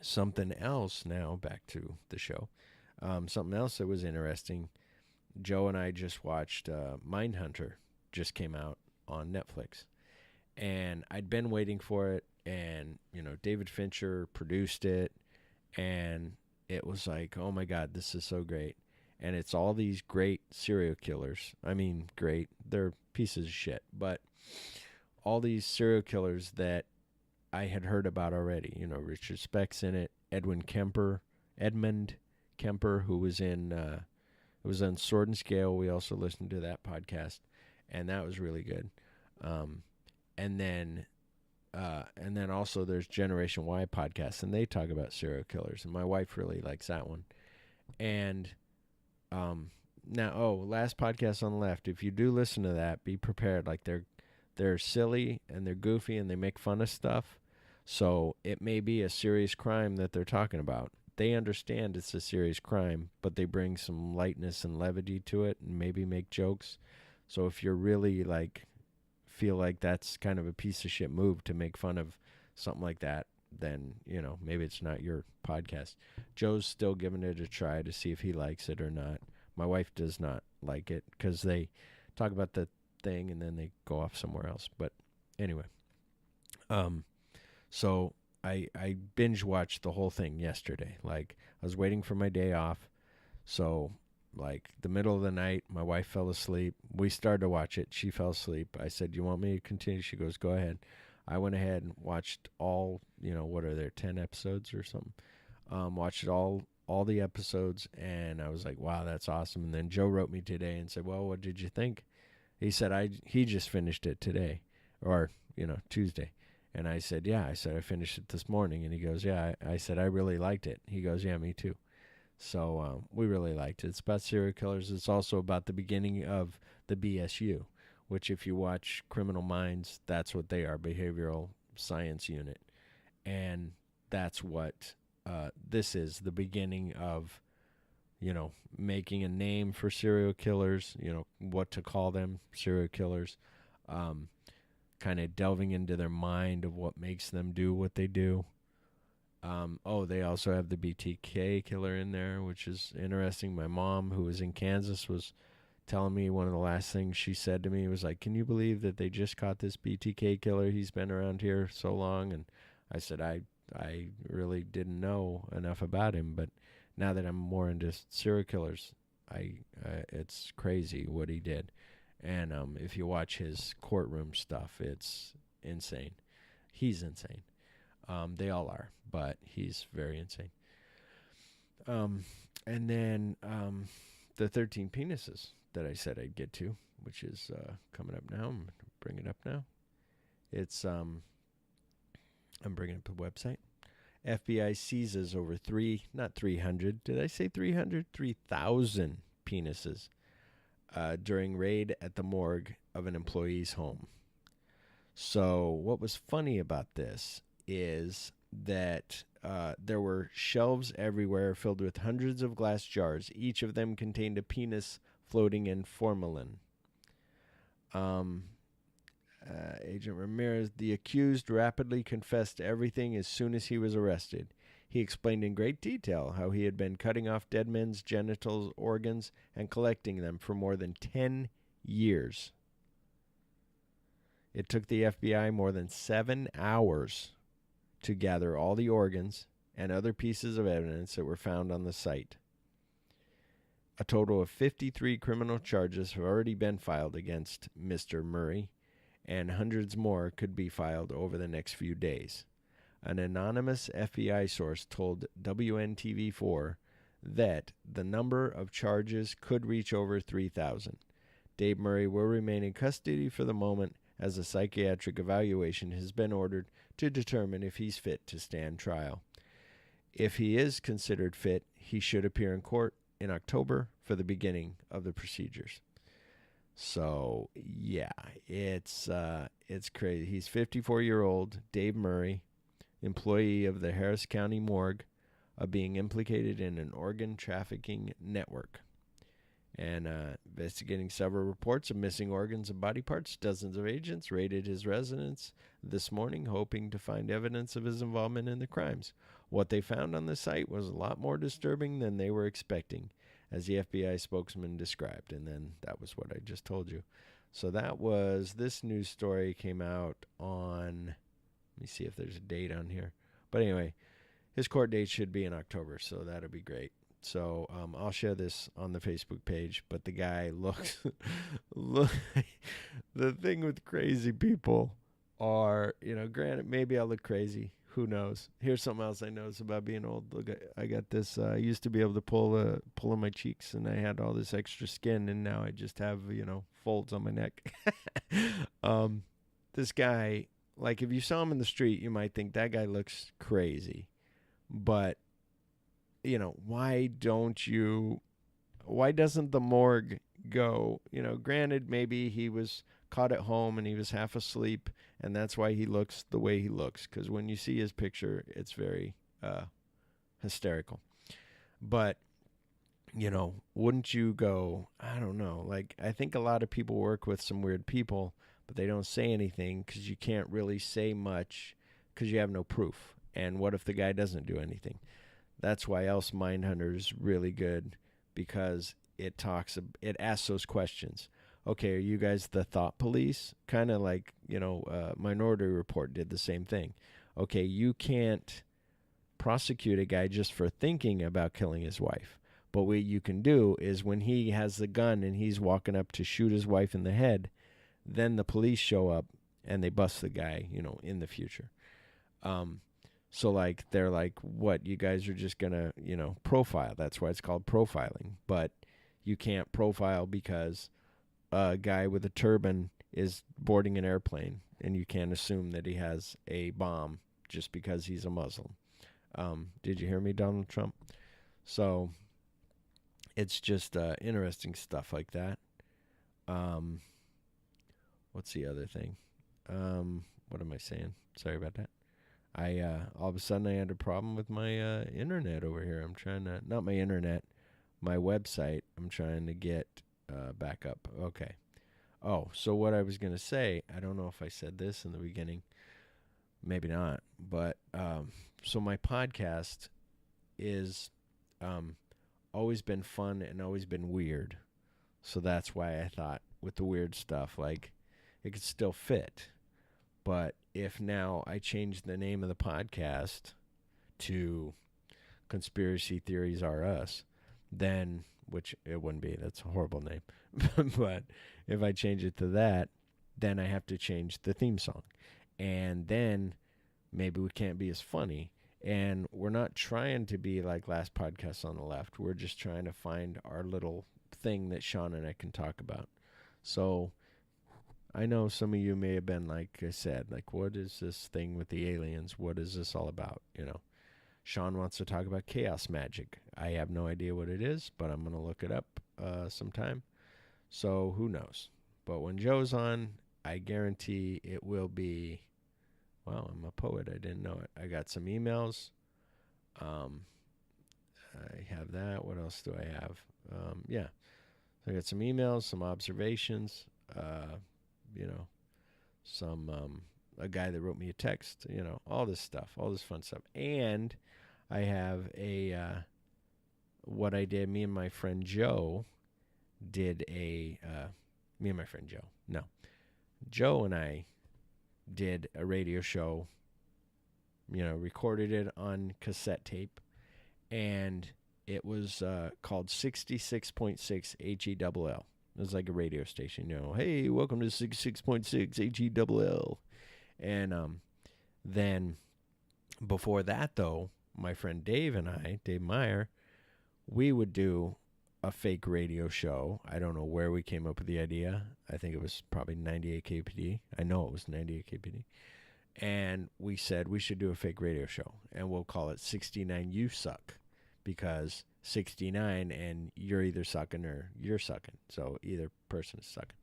Something else now, back to the show. Something else that was interesting. Joe and I just watched Mindhunter, just came out on Netflix. And I'd been waiting for it, and, David Fincher produced it, and it was like, oh my God, this is so great. And it's all these great serial killers. I mean, great. They're pieces of shit. But all these serial killers that I had heard about already. Richard Speck's in it. Edmund Kemper, who was in it was on Sword and Scale. We also listened to that podcast, and that was really good. And then also there's Generation Y podcast, and they talk about serial killers, and my wife really likes that one. And last podcast on the left. If you do listen to that, be prepared. Like, they're silly and they're goofy and they make fun of stuff. So it may be a serious crime that they're talking about. They understand it's a serious crime, but they bring some lightness and levity to it and maybe make jokes. So if you're really feel like that's kind of a piece of shit move to make fun of something like that, then, maybe it's not your podcast. Joe's still giving it a try to see if he likes it or not. My wife does not like it because they talk about the thing and then they go off somewhere else. But anyway, so I binge watched the whole thing yesterday. Like, I was waiting for my day off. So, the middle of the night, my wife fell asleep. We started to watch it. She fell asleep. I said, "You want me to continue?" She goes, "Go ahead." I went ahead and watched all, what are there, 10 episodes or something? Watched all the episodes, and I was like, wow, that's awesome. And then Joe wrote me today and said, well, what did you think? He said, he just finished it today, or, Tuesday. And I said, yeah. I said, I finished it this morning. And he goes, yeah. I said, I really liked it. He goes, yeah, me too. So we really liked it. It's about serial killers. It's also about the beginning of the BSU, which, if you watch Criminal Minds, that's what they are, Behavioral Science Unit. And that's what this is, the beginning of, making a name for serial killers, what to call them, serial killers, kind of delving into their mind of what makes them do what they do. They also have the BTK killer in there, which is interesting. My mom, who was in Kansas, was telling me one of the last things she said to me was like, can you believe that they just caught this BTK killer? He's been around here so long. And I said, I really didn't know enough about him, but now that I'm more into serial killers, it's crazy what he did. And if you watch his courtroom stuff, it's insane. He's insane. They all are, but he's very insane. And then the 13 penises that I said I'd get to, which is coming up now. I'm going to bring it up now. It's I'm bringing up the website. FBI seizes over 300. Did I say 300? 3,000 penises during raid at the morgue of an employee's home. So what was funny about this is that there were shelves everywhere filled with hundreds of glass jars. Each of them contained a penis floating in formalin. Agent Ramirez, the accused, rapidly confessed everything as soon as he was arrested. He explained in great detail how he had been cutting off dead men's genital organs and collecting them for more than 10 years. It took the FBI more than 7 hours to gather all the organs and other pieces of evidence that were found on the site. A total of 53 criminal charges have already been filed against Mr. Murray, and hundreds more could be filed over the next few days. An anonymous FBI source told WNTV4 that the number of charges could reach over 3,000. Dave Murray will remain in custody for the moment as a psychiatric evaluation has been ordered to determine if he's fit to stand trial. If he is considered fit, he should appear in court in October for the beginning of the procedures. So, yeah, it's crazy. He's 54-year-old Dave Murray, employee of the Harris County Morgue, being implicated in an organ trafficking network. And investigating several reports of missing organs and body parts, dozens of agents raided his residence this morning, hoping to find evidence of his involvement in the crimes. What they found on the site was a lot more disturbing than they were expecting, as the FBI spokesman described. And then that was what I just told you. So that was, this news story came out on, let me see if there's a date on here. But anyway, his court date should be in October, so that'll be great. So I'll share this on the Facebook page, but the guy looks, the thing with crazy people are, granted, maybe I look crazy. Who knows? Here's something else I noticed about being old. Look, I got this, I used to be able to pull on my cheeks, and I had all this extra skin, and now I just have, folds on my neck. This guy, like if you saw him in the street, you might think that guy looks crazy, but why doesn't the morgue go, granted, maybe he was caught at home and he was half asleep and that's why he looks the way he looks. Because when you see his picture, it's very hysterical. But, wouldn't you go, I don't know, like I think a lot of people work with some weird people, but they don't say anything because you can't really say much because you have no proof. And what if the guy doesn't do anything? That's why else Mindhunter is really good, because it asks those questions. Okay, are you guys the thought police? Kind of like, Minority Report did the same thing. Okay, you can't prosecute a guy just for thinking about killing his wife. But what you can do is when he has the gun and he's walking up to shoot his wife in the head, then the police show up and they bust the guy, in the future. So, like, they're like, what, you guys are just going to, profile. That's why it's called profiling. But you can't profile because a guy with a turban is boarding an airplane, and you can't assume that he has a bomb just because he's a Muslim. Did you hear me, Donald Trump? So, it's just interesting stuff like that. What's the other thing? What am I saying? Sorry about that. All of a sudden I had a problem with my internet over here. I'm trying to, not my internet, my website. I'm trying to get back up. Okay. Oh, so what I was going to say, I don't know if I said this in the beginning, maybe not, but so my podcast is always been fun and always been weird. So that's why I thought with the weird stuff, like it could still fit. But if now I change the name of the podcast to Conspiracy Theories Are Us, then, which it wouldn't be, that's a horrible name. But if I change it to that, then I have to change the theme song. And then maybe we can't be as funny. And we're not trying to be like last podcast on the left. We're just trying to find our little thing that Shawn and I can talk about. So I know some of you may have been, like I said, like, what is this thing with the aliens? What is this all about? Shawn wants to talk about chaos magic. I have no idea what it is, but I'm going to look it up sometime. So who knows? But when Joe's on, I guarantee it will be, wow, I'm a poet. I didn't know it. I got some emails. I have that. What else do I have? Yeah. So I got some emails, some observations, some a guy that wrote me a text, all this stuff, all this fun stuff. And I have what I did, me and my friend Joe Joe and I did a radio show, recorded it on cassette tape, and it was called 66.6 HELL. It was like a radio station, hey, welcome to 66.6 HELL. And then before that, though, my friend Dave and I, Dave Meyer, we would do a fake radio show. I don't know where we came up with the idea. I think it was probably 98 KPD. I know it was 98 KPD. And we said we should do a fake radio show, and we'll call it 69 You Suck, because 69 and you're either sucking or you're sucking. So either person is sucking.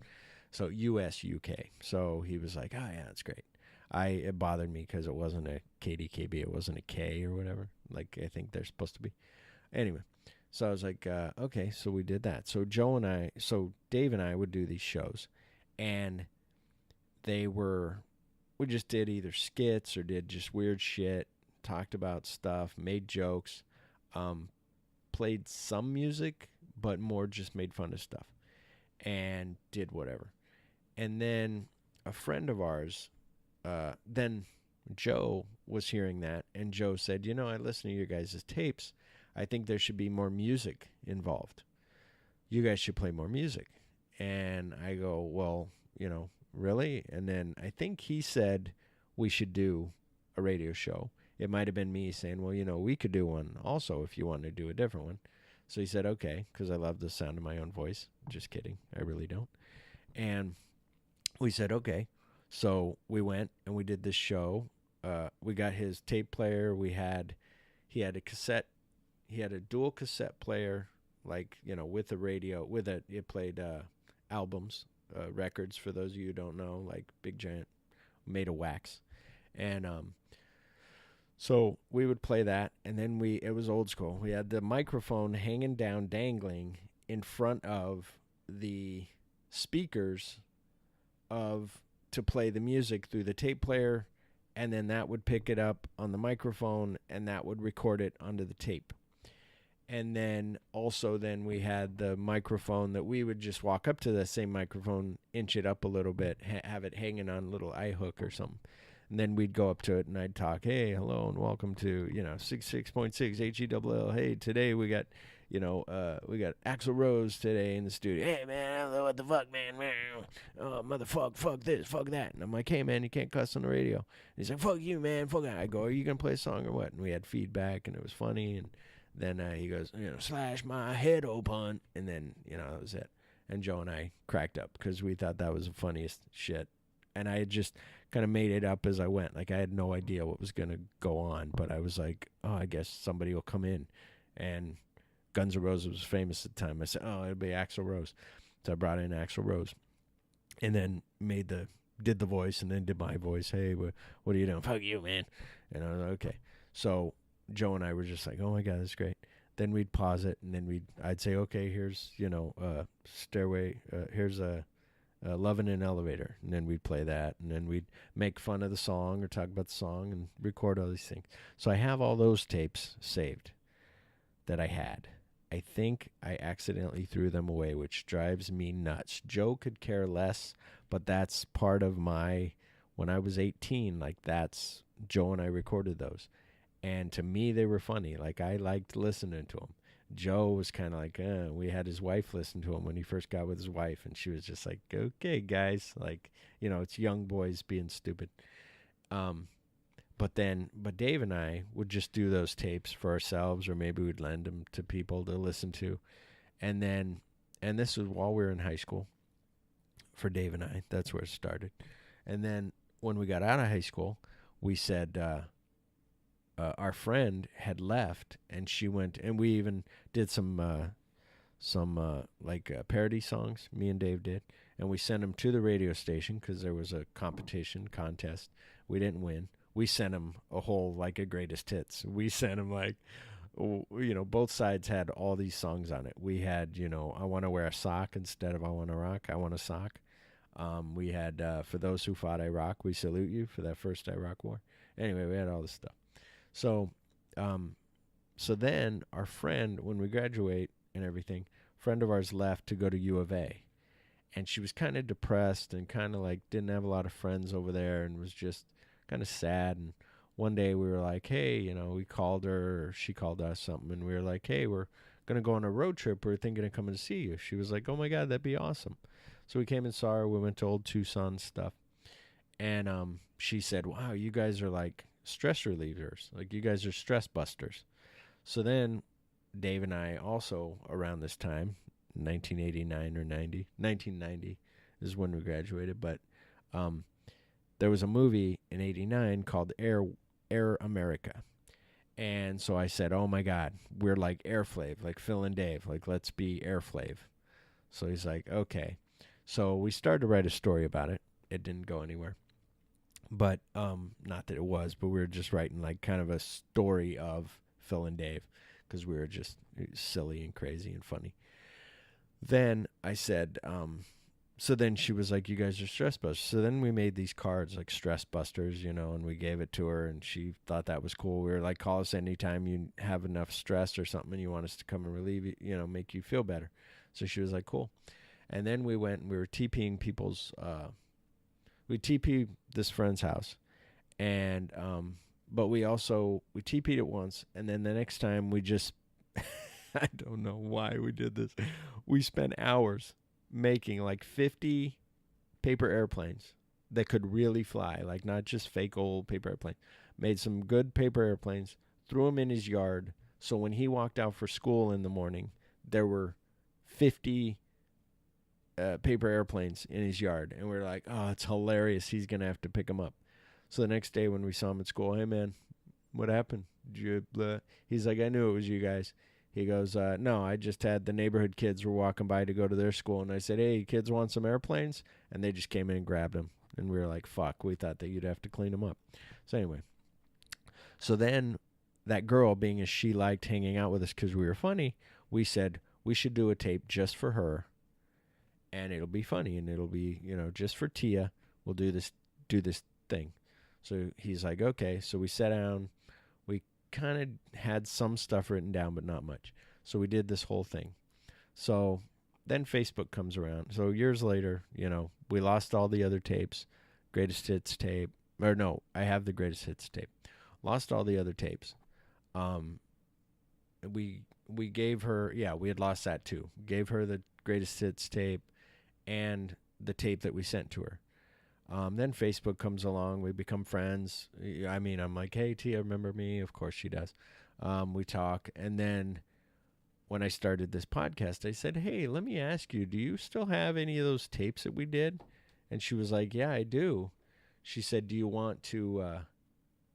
So US, UK. So he was like, oh, yeah, that's great. It bothered me because it wasn't a KDKB. It wasn't a K or whatever, like I think they're supposed to be. Anyway, so I was like, okay, so we did that. So Dave and I would do these shows, and we just did either skits or did just weird shit, talked about stuff, made jokes, played some music, but more just made fun of stuff and did whatever. And then a friend of ours, then Joe was hearing that, and Joe said, I listen to your guys' tapes. I think there should be more music involved. You guys should play more music. And I go, well, really? And then I think he said we should do a radio show. It might have been me saying, well, we could do one also if you want to do a different one. So he said, okay, because I love the sound of my own voice. Just kidding. I really don't. And we said, okay. So we went and we did this show. We got his tape player. He had a cassette. He had a dual cassette player, like, with a radio, it played albums, records, for those of you who don't know, like big giant, made of wax. And so we would play that, and then it was old school. We had the microphone hanging down, dangling in front of the speakers to play the music through the tape player, and then that would pick it up on the microphone, and that would record it onto the tape. And then also we had the microphone that we would just walk up to the same microphone, inch it up a little bit, have it hanging on a little eye hook or something. And then we'd go up to it and I'd talk, hey, hello, and welcome to, 66.6 HELL. Hey, today we got, we got Axl Rose today in the studio. Hey, man, I don't know what the fuck, man. Oh, motherfucker, fuck this, fuck that. And I'm like, hey, man, you can't cuss on the radio. And he's like, fuck you, man, fuck that. I go, are you going to play a song or what? And we had feedback, and it was funny. And then he goes, slash my head open. And then, that was it. And Joe and I cracked up because we thought that was the funniest shit. And I had just kind of made it up as I went. Like, I had no idea what was going to go on. But I was like, oh, I guess somebody will come in. And Guns N' Roses was famous at the time. I said, oh, it'll be Axl Rose. So I brought in Axl Rose. And then did the voice, and then did my voice. Hey, what are you doing? Fuck you, man. And I was like, okay. So Joe and I were just like, oh my God, that's great. Then we'd pause it, and then I'd say, okay, here's, Stairway, here's a Love in an Elevator. And then we'd play that, and then we'd make fun of the song or talk about the song and record all these things. So I have all those tapes saved that I had. I think I accidentally threw them away, which drives me nuts. Joe could care less, but that's part of when I was 18, like that's, Joe and I recorded those. And to me, they were funny. Like, I liked listening to them. Joe was kind of like, we had his wife listen to him when he first got with his wife, and she was just like, okay, guys. Like, it's young boys being stupid. But Dave and I would just do those tapes for ourselves, or maybe we'd lend them to people to listen to. And this was while we were in high school for Dave and I. That's where it started. And then when we got out of high school, we said, our friend had left, and she went, and we even did some parody songs. Me and Dave did, and we sent them to the radio station because there was a contest. We didn't win. We sent them a whole a greatest hits. We sent them both sides had all these songs on it. We had I Want to Wear a Sock instead of I Want to Rock. I Want a Sock. We had For Those Who Fought Iraq, We Salute You, for that first Iraq war. Anyway, we had all this stuff. So then our friend, when we graduate and everything, friend of ours left to go to U of A, and she was kind of depressed and kind of didn't have a lot of friends over there, and was just kind of sad. And one day we were like, hey, we called her, or she called us something, and we were like, hey, we're going to go on a road trip. We're thinking of coming to see you. She was like, oh my God, that'd be awesome. So we came and saw her. We went to old Tucson stuff. And she said, wow, you guys are like stress relievers. Like, you guys are stress busters. So then Dave and I also around this time, 1989 or 90, 1990 is when we graduated. But um, there was a movie in '89 called Air America. And so I said, "Oh my God, we're like Air Flav, like Phil and Dave, like let's be Air Flav." So he's like, "Okay." So we started to write a story about it. It didn't go anywhere, but not that it was, but we were just writing like kind of a story of Phil and Dave because we were just silly and crazy and funny. Then I said, so then she was like, "You guys are stress busters." So then we made these cards like stress busters, and we gave it to her, and she thought that was cool. We were like, "Call us anytime you have enough stress or something, and you want us to come and relieve you, make you feel better." So she was like, "Cool." And then we went and we were TPing people's. We TP this friend's house, and but we TP'd it once, and then the next time we just I don't know why we did this. We spent hours making like 50 paper airplanes that could really fly, like not just fake old paper airplanes. Made some good paper airplanes, threw them in his yard, so when he walked out for school in the morning, there were 50 paper airplanes in his yard, and we are like, "Oh, it's hilarious. He's gonna have to pick them up." So the next day when we saw him at school, "Hey man, what happened? Did you?" He's like, "I knew it was you guys." He goes, "No, I just had the neighborhood kids were walking by to go to their school, and I said, 'Hey, kids want some airplanes?' And they just came in and grabbed them." And we were like, "Fuck, we thought that you'd have to clean them up." So anyway, so then that girl, being as she liked hanging out with us because we were funny, we said we should do a tape just for her, and it'll be funny, and it'll be, just for Tia. We'll do this thing. So he's like, "Okay." So we sat down. We kind of had some stuff written down, but not much. So we did this whole thing. So then Facebook comes around. So years later, we lost all the other tapes. Greatest hits tape. Or no, I have the greatest hits tape. Lost all the other tapes. We gave her, we had lost that too. Gave her the greatest hits tape and the tape that we sent to her. Then Facebook comes along. We become friends. I mean, I'm like, "Hey, Tia, remember me?" Of course she does. We talk. And then when I started this podcast, I said, "Hey, let me ask you, do you still have any of those tapes that we did?" And she was like, "Yeah, I do." She said, "Do you want to,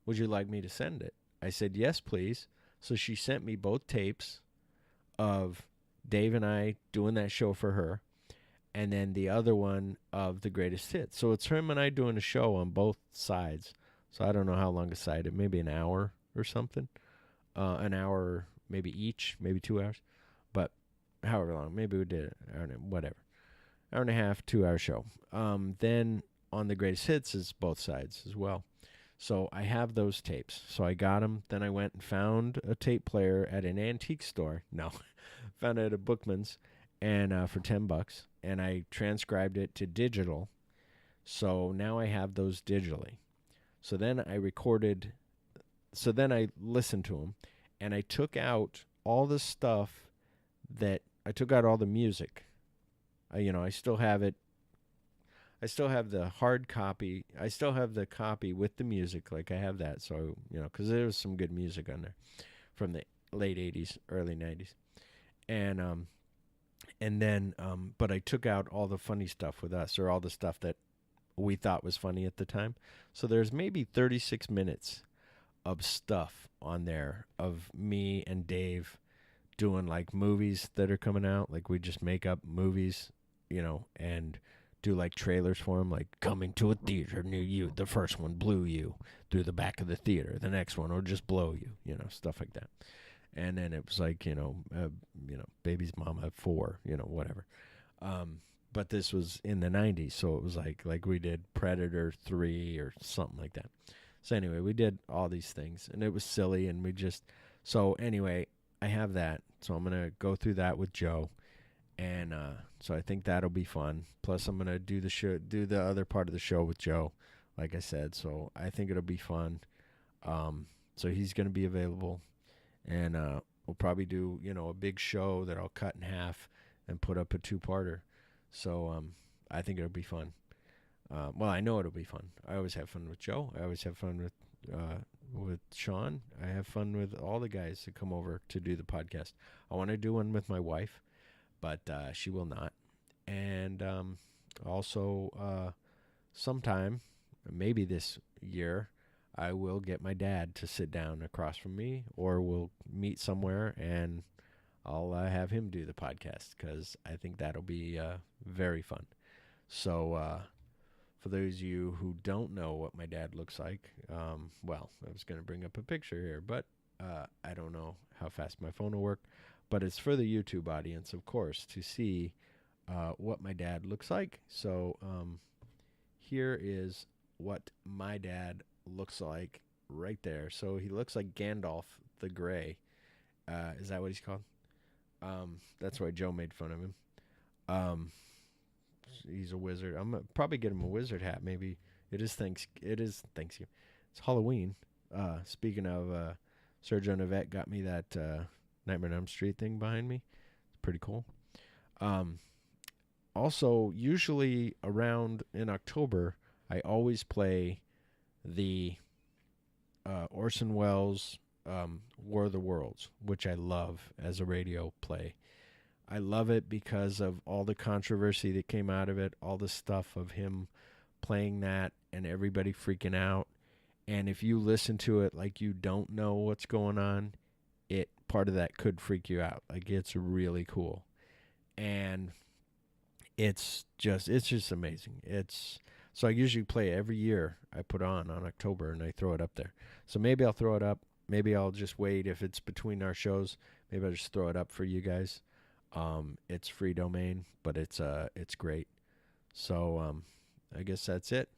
would you like me to send it?" I said, "Yes, please." So she sent me both tapes of Dave and I doing that show for her, and then the other one of the greatest hits. So it's him and I doing a show on both sides. So I don't know how long a side it, maybe an hour or something. An hour, maybe each, maybe 2 hours. But however long, maybe we did it, I don't know, whatever. Hour and a half, 2 hour show. Then on the greatest hits is both sides as well. So I have those tapes. So I got them. Then I went and found a tape player at an antique store. No, found it at a Bookman's, and for $10, and I transcribed it to digital. So now I have those digitally. So then I recorded. So then I listened to them, and I took out all the stuff that I took out all the music. I still have it. I still have the hard copy. I still have the copy with the music. Like I have that. So, because there was some good music on there from the late 80s, early 90s. And then, but I took out all the funny stuff with us, or all the stuff that we thought was funny at the time. So there's maybe 36 minutes of stuff on there of me and Dave doing like movies that are coming out. Like we just make up movies, and do like trailers for them, like coming to a theater near you. The first one blew you through the back of the theater. The next one will just blow you, stuff like that. And then it was like, baby's mama at 4, whatever. But this was in the 90s, so it was like we did Predator 3 or something like that. So anyway, we did all these things, and it was silly, and so anyway, I have that. So I'm going to go through that with Joe. And so I think that'll be fun. Plus, I'm gonna do the other part of the show with Joe, like I said. So I think it'll be fun. So he's gonna be available, and we'll probably do a big show that I'll cut in half and put up a 2-parter. So I think it'll be fun. Well, I know it'll be fun. I always have fun with Joe. I always have fun with with Shawn. I have fun with all the guys that come over to do the podcast. I want to do one with my wife, but she will not. And also, sometime, maybe this year, I will get my dad to sit down across from me, or we'll meet somewhere and I'll have him do the podcast because I think that'll be very fun. So, for those of you who don't know what my dad looks like, well, I was going to bring up a picture here, but I don't know how fast my phone will work. But it's for the YouTube audience, of course, to see what my dad looks like. So here is what my dad looks like right there. So he looks like Gandalf the Grey. Is that what he's called? That's why Joe made fun of him. He's a wizard. I'm gonna probably get him a wizard hat. Maybe it is Thanksgiving. It's Halloween. Speaking of, Sergio Navette got me that Nightmare on Elm Street thing behind me. It's pretty cool. Also, usually around in October, I always play the Orson Welles War of the Worlds, which I love as a radio play. I love it because of all the controversy that came out of it, all the stuff of him playing that and everybody freaking out. And if you listen to it like you don't know what's going on, part of that could freak you out. Like, it's really cool. And it's just amazing. So I usually play it every year. I put on October and I throw it up there. So maybe I'll throw it up. Maybe I'll just wait if it's between our shows. Maybe I'll just throw it up for you guys. It's free domain, but it's great. So I guess that's it.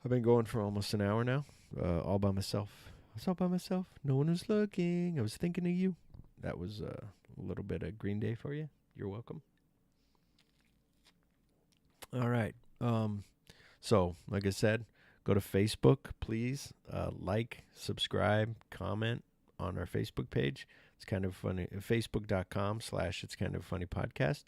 I've been going for almost an hour now, all by myself. I was all by myself. No one was looking. I was thinking of you. That was a little bit of Green Day for you. You're welcome. All right. So, like I said, go to Facebook, please. Like, subscribe, comment on our Facebook page. It's kind of funny. Facebook.com/It's Kind of Funny Podcast.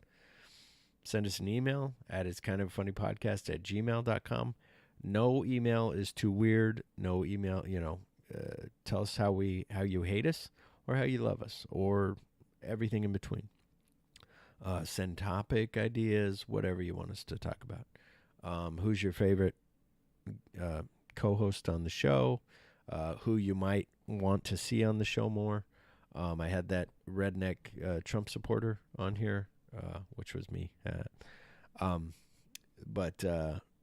Send us an email at It's Kind of Funny Podcast at gmail.com. No email is too weird. No email, tell us how you hate us or how you love us or everything in between. Send topic ideas, whatever you want us to talk about. Who's your favorite co-host on the show? Who you might want to see on the show more? I had that redneck Trump supporter on here, which was me. But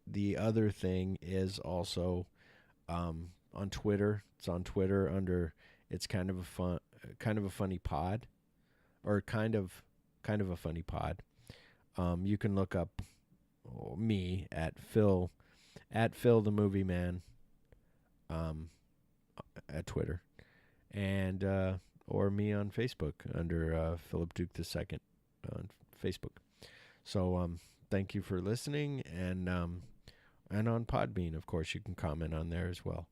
the other thing is also on Twitter. It's on Twitter under It's Kind of a Funny Pod, or kind of a funny pod. You can look up me at Phil the Movie Man at Twitter, and or me on Facebook under Philip Duke II on Facebook. So thank you for listening, and on Podbean, of course, you can comment on there as well,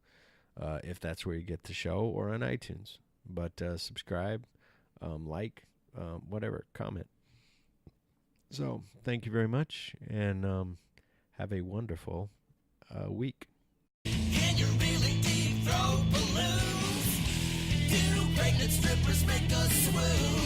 if that's where you get the show, or on iTunes. But subscribe, like, whatever, comment. So thank you very much, and have a wonderful week. Can you really deep throw balloons? Do pregnant strippers make us swoon?